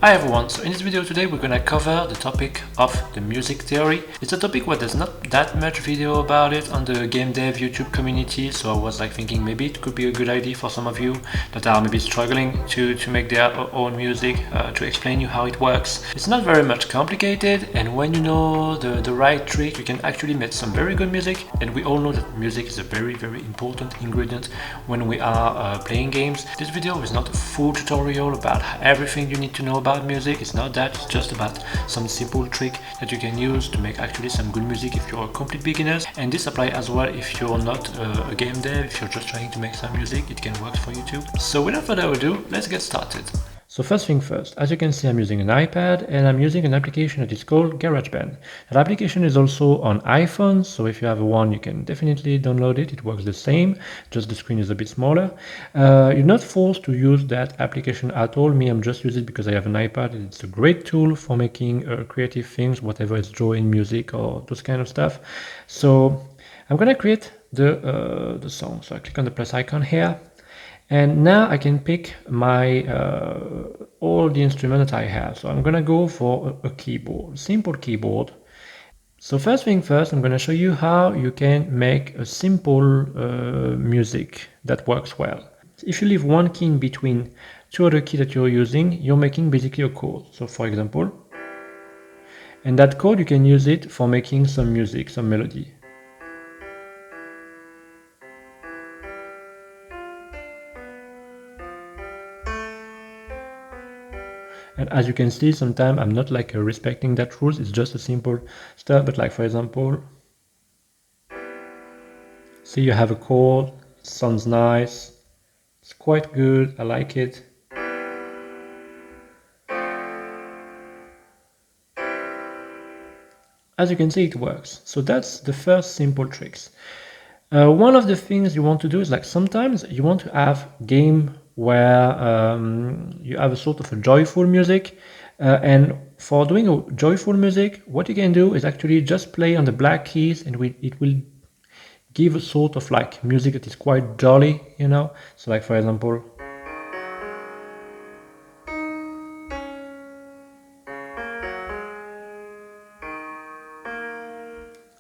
Hi everyone, so in this video today we're gonna cover the topic of the music theory. It's a topic where there's not that much video about it on the GameDev YouTube community, so I was like thinking maybe it could be a good idea for some of you that are maybe struggling to make their own music, to explain you how it works. It's not very much complicated, and when you know the right trick you can actually make some very good music, and we all know that music is a very important ingredient when we are playing games. This video is not a full tutorial about everything you need to know about music. It's not that, it's just about some simple trick that you can use to make actually some good music if you're a complete beginner. And this applies as well if you're not a game dev, if you're just trying to make some music, it can work for you too. So without further ado, let's get started. So first thing first, as you can see, I'm using an iPad and I'm using an application that is called GarageBand. That application is also on iPhone, so if you have one, you can definitely download it. It works the same, just the screen is a bit smaller. You're not forced to use that application at all. Me, I'm just using it because I have an iPad. It's a great tool for making creative things, whatever it's drawing, music, or those kind of stuff. So I'm gonna create the song. So I click on the plus icon here. And now I can pick my all the instruments that I have. So I'm gonna go for a keyboard, simple keyboard. So first thing first, I'm gonna show you how you can make a simple music that works well. If you leave one key in between two other keys that you're using, you're making basically a chord. So for example, and that chord you can use it for making some music, some melody. And as you can see, sometimes I'm not like respecting that rules. It's just a simple stuff. But like for example, see you have a chord, it sounds nice, it's quite good, I like it. As you can see, it works. So that's the first simple tricks. One of the things you want to do is like sometimes you want to have game where you have a sort of a joyful music, and for doing a joyful music, what you can do is actually just play on the black keys, and it will give a sort of like music that is quite jolly, you know. So like for example,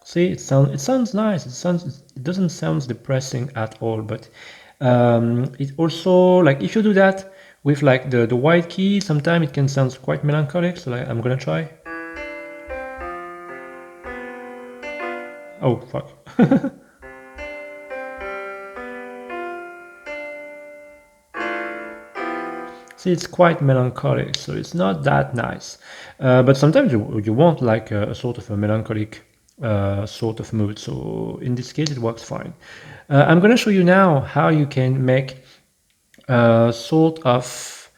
see, it sounds nice. It doesn't sound depressing at all. But it also, like if you do that with like the white key, sometimes it can sound quite melancholic. So like I'm gonna try. Oh fuck. See, it's quite melancholic, so it's not that nice. But sometimes you want like a sort of a melancholic sort of mood. So in this case, it works fine. I'm going to show you now how you can make sort of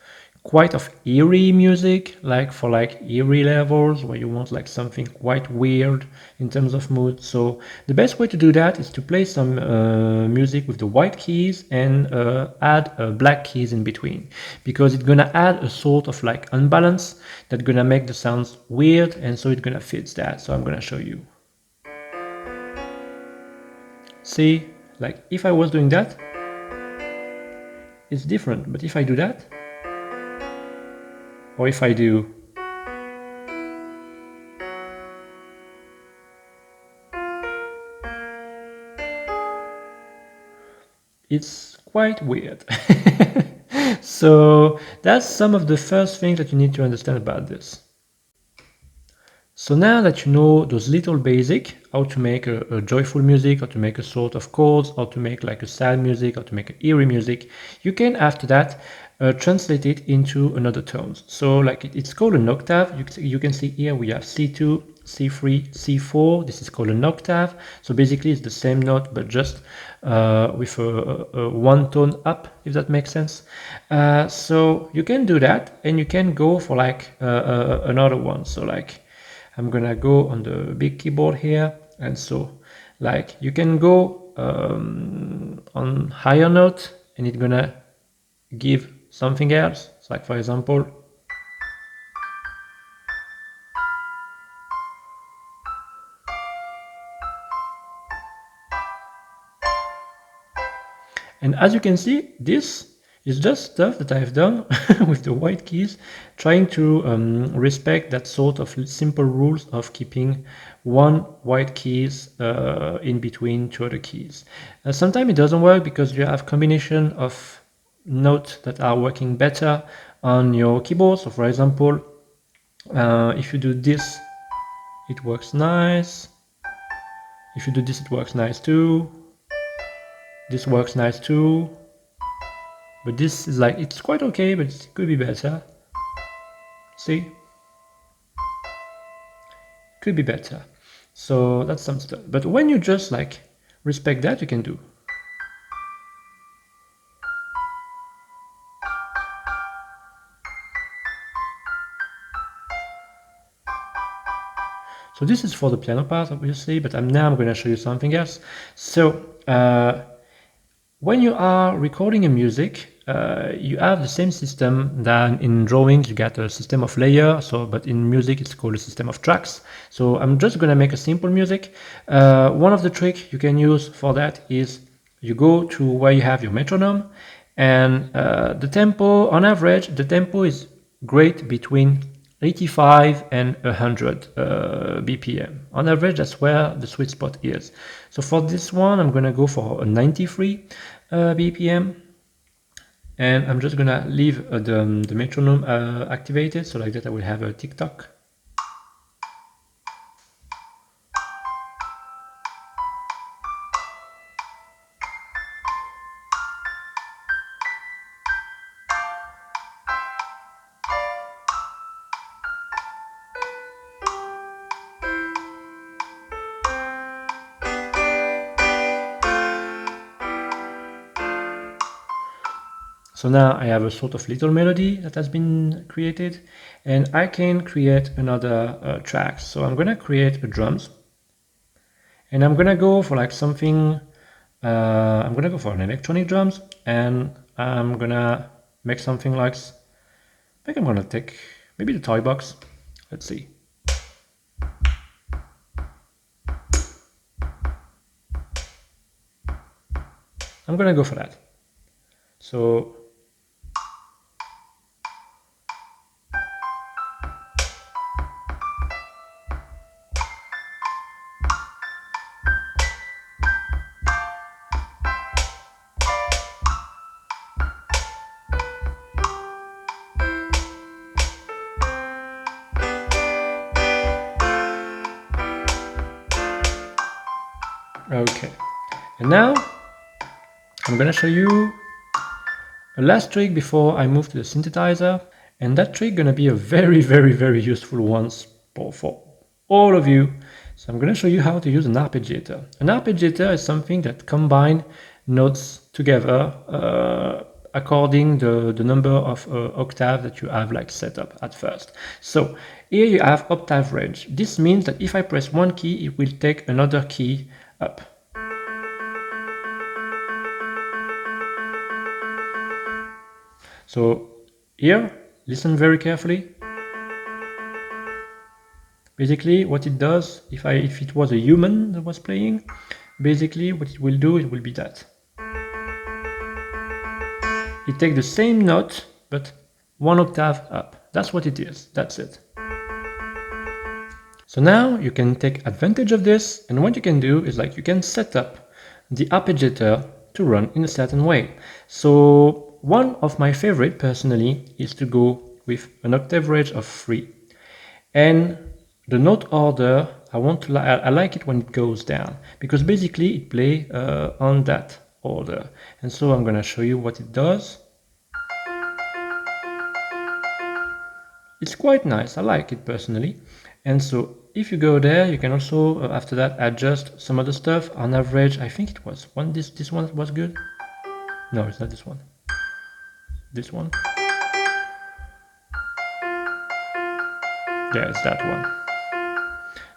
quite of eerie music, like for like eerie levels where you want like something quite weird in terms of mood. So the best way to do that is to play some music with the white keys and add black keys in between, because it's gonna add a sort of like unbalance that's gonna make the sounds weird, and so it's gonna fit that. So I'm gonna show you. See, like if I was doing that, it's different, but if I do that, or if I do, it's quite weird. So that's some of the first things that you need to understand about this. So now that you know those little basic, how to make a joyful music, how to make a sort of chords, how to make like a sad music, how to make an eerie music, you can after that translate it into another tones. So like it's called an octave. You can see here we have C2, C3, C4. This is called an octave. So basically it's the same note but just with a one tone up, if that makes sense. So you can do that, and you can go for like another one. So like I'm gonna go on the big keyboard here, and so like you can go on higher note and it's gonna give something else. So like for example, and as you can see, this It's just stuff that I've done with the white keys, trying to respect that sort of simple rules of keeping one white keys in between two other keys. Sometimes it doesn't work because you have combination of notes that are working better on your keyboard. So for example, if you do this, it works nice. If you do this, it works nice too. This works nice too. But this is like, it's quite okay, but it could be better. See? Could be better. So that's some stuff. But when you just like respect that, you can do. So this is for the piano part, obviously, but now I'm going to show you something else. So when you are recording a music, you have the same system than in drawings. You get a system of layer. So, but in music, it's called a system of tracks. So I'm just going to make a simple music. One of the tricks you can use for that is you go to where you have your metronome, and the tempo, on average, the tempo is great between 85 and 100 BPM. On average, that's where the sweet spot is. So for this one, I'm going to go for a 93 BPM. And I'm just going to leave the metronome activated. So like that, I will have a tick-tock. So now I have a sort of little melody that has been created, and I can create another track. So I'm gonna create a drums, and I'm gonna go for like something, I'm gonna go for an electronic drums, and I'm gonna make something like, I think I'm gonna take maybe the toy box. Let's see. I'm gonna go for that. So okay, and now I'm gonna show you a last trick before I move to the synthesizer, and that trick gonna be a very useful one for all of you. So I'm gonna show you how to use an arpeggiator. An arpeggiator is something that combines notes together according the number of octave that you have like set up at first. So here you have octave range. This means that if I press one key, it will take another key up. So here, listen very carefully. Basically, what it does, if it was a human that was playing, basically what it will do, it will be that. It takes the same note, but one octave up. That's what it is. That's it. So now you can take advantage of this, and what you can do is like you can set up the arpeggiator to run in a certain way. So one of my favorite personally is to go with an octave range of 3, and the note order I like it when it goes down, because basically it plays on that order. And so I'm gonna show you what it does. It's quite nice. I like it personally. And so if you go there, you can also after that adjust some other stuff. On average, I think it was this one was good. No, it's not this one. This one. Yeah, it's that one.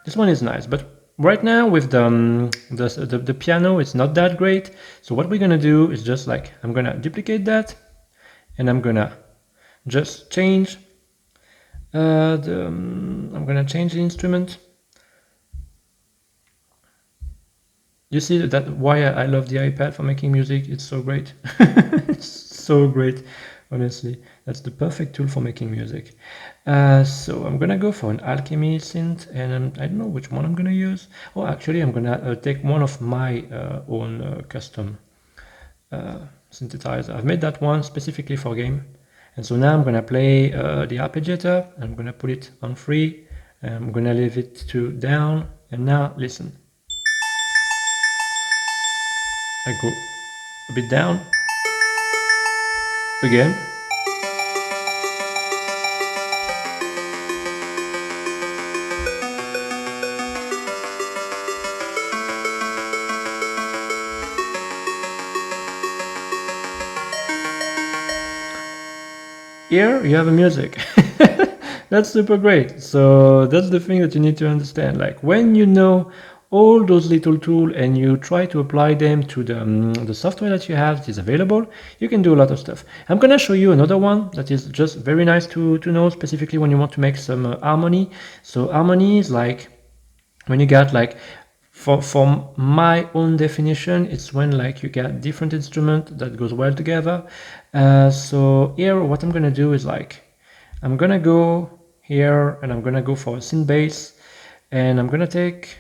This one is nice, but right now with the piano, it's not that great. So what we're gonna do is just like, I'm gonna duplicate that, and I'm gonna just change I'm gonna change the instrument. You see that why I love the iPad for making music. It's so great. It's so great. Honestly, that's the perfect tool for making music. So I'm gonna go for an Alchemy Synth, and I don't know which one I'm gonna use. Oh, actually, I'm gonna take one of my own custom synthesizer. I've made that one specifically for game. And so now I'm gonna play the Arpeggiator. I'm gonna put it on free. I'm gonna leave it to down. And now listen. I go a bit down. Again. Here you have a music. That's super great. So that's the thing that you need to understand. Like when you know all those little tools and you try to apply them to the software that you have that is available, you can do a lot of stuff. I'm gonna show you another one that is just very nice to know, specifically when you want to make some harmony. So harmony is like when you got like, for my own definition, it's when like you get different instrument that goes well together. So here what I'm gonna do is like, I'm gonna go here and I'm gonna go for a synth bass, and I'm gonna take,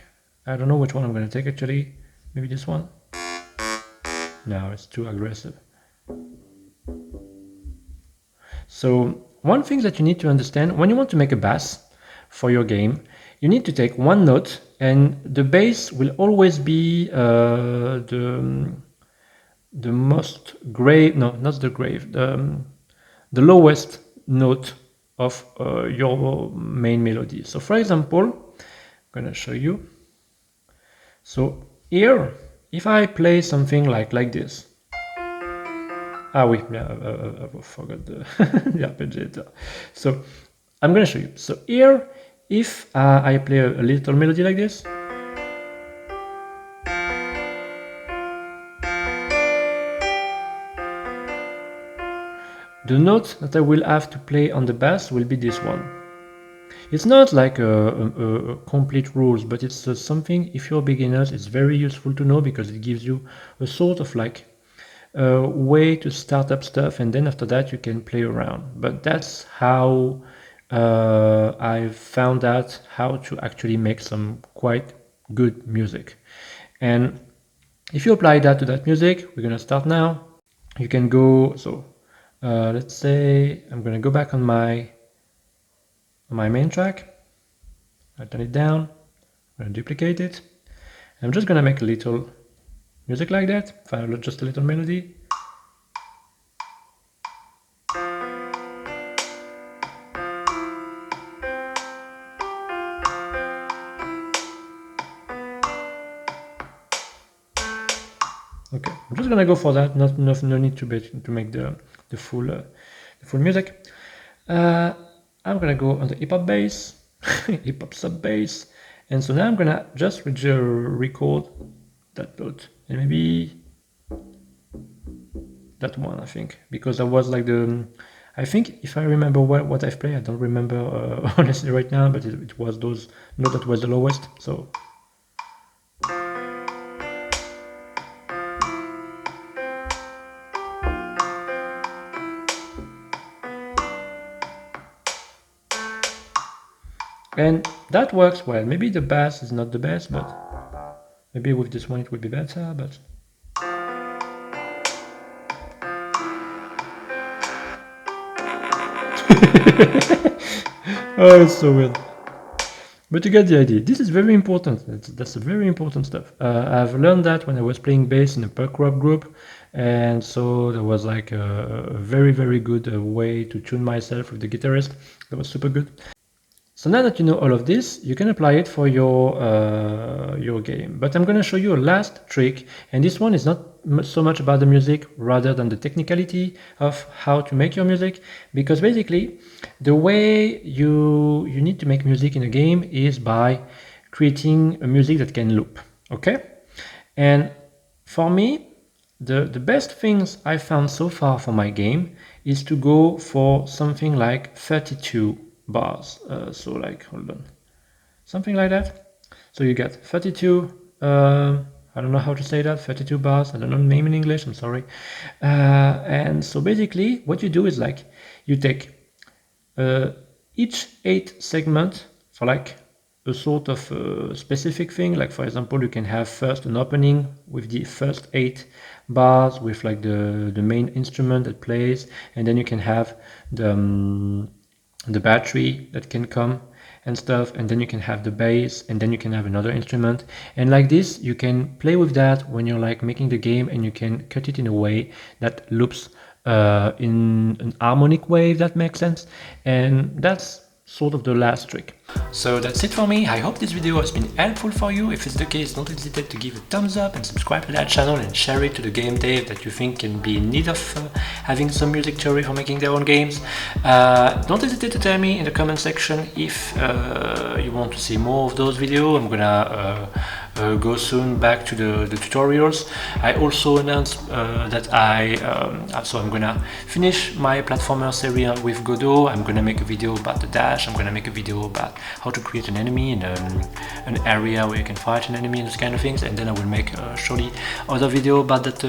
I don't know which one I'm gonna take actually, maybe this one. No, it's too aggressive. So one thing that you need to understand when you want to make a bass for your game, you need to take one note, and the bass will always be the most grave, no, not the grave, the lowest note of your main melody. So for example, I'm gonna show you. So here, if I play something like this. Ah oui, yeah, I forgot the, the arpeggiator. So I'm gonna show you. So here, if I play a little melody like this, the note that I will have to play on the bass will be this one. It's not like a complete rules, but it's something, if you're beginners, it's very useful to know because it gives you a sort of like way to start up stuff, and then after that you can play around. But that's how I've found out how to actually make some quite good music. And if you apply that to that music, we're gonna start now. You can go, so let's say I'm gonna go back on my main track. I turn it down, I'm gonna duplicate it. I'm just gonna make a little music like that, find just a little melody. Okay, I'm just gonna go for that. No need to make the full music. I'm gonna go on the hip hop bass, hip hop sub bass, and so now I'm gonna just record that note, and maybe that one, I think, because I was like I think if I remember what I've played, I don't remember honestly right now, but it was those note that was the lowest. So and that works well. Maybe the bass is not the best, but maybe with this one it would be better, but oh, it's so weird. But you get the idea. This is very important. That's a very important stuff. I've learned that when I was playing bass in a punk rock group, and so there was like a very, very good way to tune myself with the guitarist. That was super good. So now that you know all of this, you can apply it for your game. But I'm going to show you a last trick, and this one is not so much about the music rather than the technicality of how to make your music, because basically the way you need to make music in a game is by creating a music that can loop. Okay, and for me, the best things I found so far for my game is to go for something like 32 bars. So like, hold on, something like that. So you get 32, I don't know how to say that, 32 bars, I don't know the name in English, I'm sorry. And so basically what you do is like, you take each 8 segment for like a sort of specific thing. Like for example, you can have first an opening with the first 8 bars with like the main instrument that plays, and then you can have the battery that can come and stuff, and then you can have the bass, and then you can have another instrument, and like this you can play with that when you're like making the game, and you can cut it in a way that loops in an harmonic way, if that makes sense. And that's sort of the last trick. So that's it for me. I hope this video has been helpful for you. If it's the case, don't hesitate to give a thumbs up and subscribe to that channel and share it to the game dev that you think can be in need of having some music theory for making their own games. Don't hesitate to tell me in the comment section if you want to see more of those videos. I'm gonna go soon back to the tutorials. I also announced that so I'm gonna finish my platformer series with Godot. I'm gonna make a video about the dash. I'm gonna make a video about how to create an enemy in an area where you can fight an enemy and those kind of things, and then I will make surely other video about that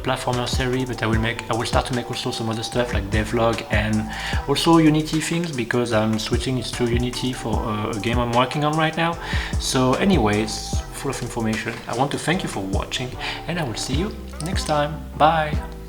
platformer series. But I will start to make also some other stuff like devlog and also Unity things, because I'm switching it to Unity for a game I'm working on right now. So anyways, full of information. I want to thank you for watching, and I will see you next time. Bye.